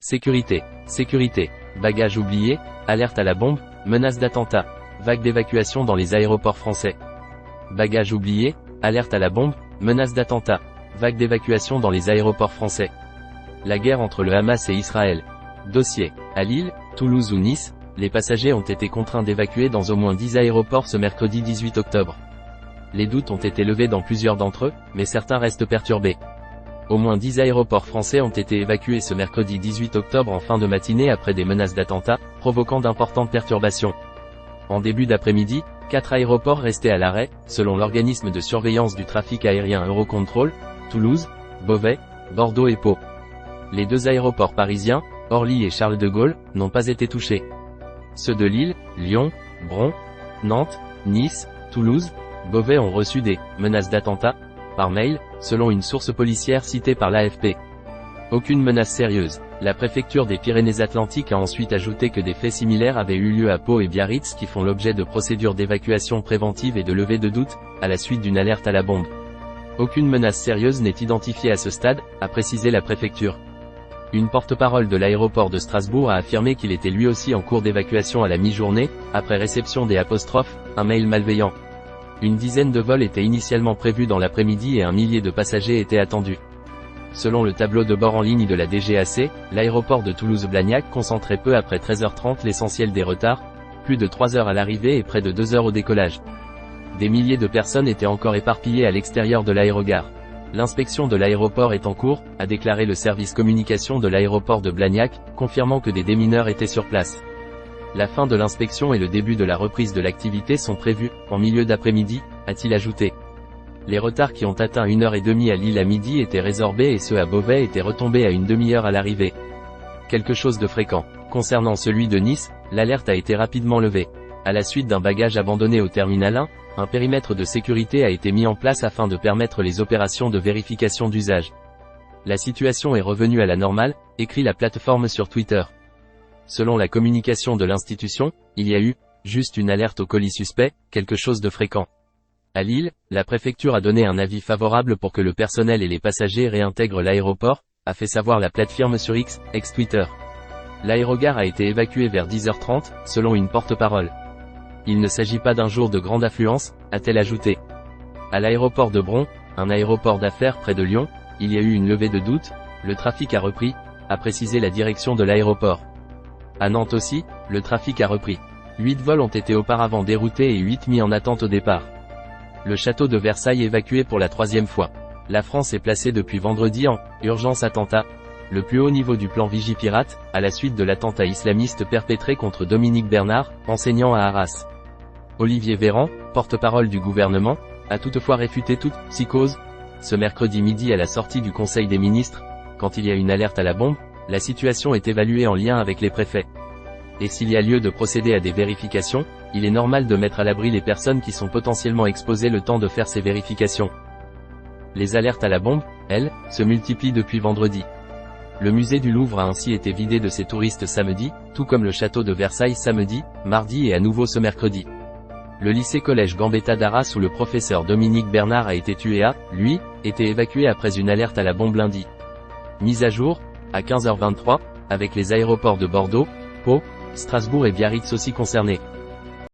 Sécurité, sécurité, bagages oubliés, alerte à la bombe, menace d'attentat, vague d'évacuation dans les aéroports français. Bagages oubliés, alerte à la bombe, menace d'attentat, vague d'évacuation dans les aéroports français. La guerre entre le Hamas et Israël. Dossier. À Lille, Toulouse ou Nice, les passagers ont été contraints d'évacuer dans au moins 10 aéroports ce mercredi 18 octobre. Les doutes ont été levés dans plusieurs d'entre eux, mais certains restent perturbés. Au moins 10 aéroports français ont été évacués ce mercredi 18 octobre en fin de matinée après des menaces d'attentats, provoquant d'importantes perturbations. En début d'après-midi, 4 aéroports restaient à l'arrêt, selon l'organisme de surveillance du trafic aérien Eurocontrol, Toulouse, Beauvais, Bordeaux et Pau. Les 2 aéroports parisiens, Orly et Charles de Gaulle, n'ont pas été touchés. Ceux de Lille, Lyon, Bron, Nantes, Nice, Toulouse, Beauvais ont reçu des « menaces d'attentat » par mail, selon une source policière citée par l'AFP. Aucune menace sérieuse. La préfecture des Pyrénées-Atlantiques a ensuite ajouté que des faits similaires avaient eu lieu à Pau et Biarritz qui font l'objet de procédures d'évacuation préventive et de levée de doute, à la suite d'une alerte à la bombe. Aucune menace sérieuse n'est identifiée à ce stade, a précisé la préfecture. Une porte-parole de l'aéroport de Strasbourg a affirmé qu'il était lui aussi en cours d'évacuation à la mi-journée, après réception des ', un mail malveillant. Une dizaine de vols étaient initialement prévus dans l'après-midi et 1 millier de passagers étaient attendus. Selon le tableau de bord en ligne de la DGAC, l'aéroport de Toulouse-Blagnac concentrait peu après 13h30 l'essentiel des retards, plus de 3 heures à l'arrivée et près de 2 heures au décollage. Des milliers de personnes étaient encore éparpillées à l'extérieur de l'aérogare. L'inspection de l'aéroport est en cours, a déclaré le service communication de l'aéroport de Blagnac, confirmant que des démineurs étaient sur place. La fin de l'inspection et le début de la reprise de l'activité sont prévus, en milieu d'après-midi, a-t-il ajouté. Les retards qui ont atteint 1h30 à Lille à midi étaient résorbés et ceux à Beauvais étaient retombés à une demi-heure à l'arrivée. Quelque chose de fréquent. Concernant celui de Nice, l'alerte a été rapidement levée. À la suite d'un bagage abandonné au terminal 1, un périmètre de sécurité a été mis en place afin de permettre les opérations de vérification d'usage. La situation est revenue à la normale, écrit la plateforme sur Twitter. Selon la communication de l'institution, il y a eu juste une alerte au colis suspect, quelque chose de fréquent. À Lille, la préfecture a donné un avis favorable pour que le personnel et les passagers réintègrent l'aéroport, a fait savoir la plateforme sur X, ex-Twitter. L'aérogare a été évacuée vers 10h30, selon une porte-parole. Il ne s'agit pas d'un jour de grande affluence, a-t-elle ajouté. À l'aéroport de Bron, un aéroport d'affaires près de Lyon, il y a eu une levée de doute, le trafic a repris, a précisé la direction de l'aéroport. À Nantes aussi, le trafic a repris. 8 vols ont été auparavant déroutés et 8 mis en attente au départ. Le château de Versailles évacué pour la 3e fois. La France est placée depuis vendredi en « urgence attentat », le plus haut niveau du plan Vigipirate, à la suite de l'attentat islamiste perpétré contre Dominique Bernard, enseignant à Arras. Olivier Véran, porte-parole du gouvernement, a toutefois réfuté toute « psychose ». Ce mercredi midi à la sortie du Conseil des ministres, quand il y a une alerte à la bombe, la situation est évaluée en lien avec les préfets. Et s'il y a lieu de procéder à des vérifications, il est normal de mettre à l'abri les personnes qui sont potentiellement exposées le temps de faire ces vérifications. Les alertes à la bombe, elles, se multiplient depuis vendredi. Le musée du Louvre a ainsi été vidé de ses touristes samedi, tout comme le château de Versailles samedi, mardi et à nouveau ce mercredi. Le lycée-collège Gambetta d'Arras où le professeur Dominique Bernard a été tué a, lui, été évacué après une alerte à la bombe lundi. Mise à jour, à 15h23, avec les aéroports de Bordeaux, Pau, Strasbourg et Biarritz aussi concernés.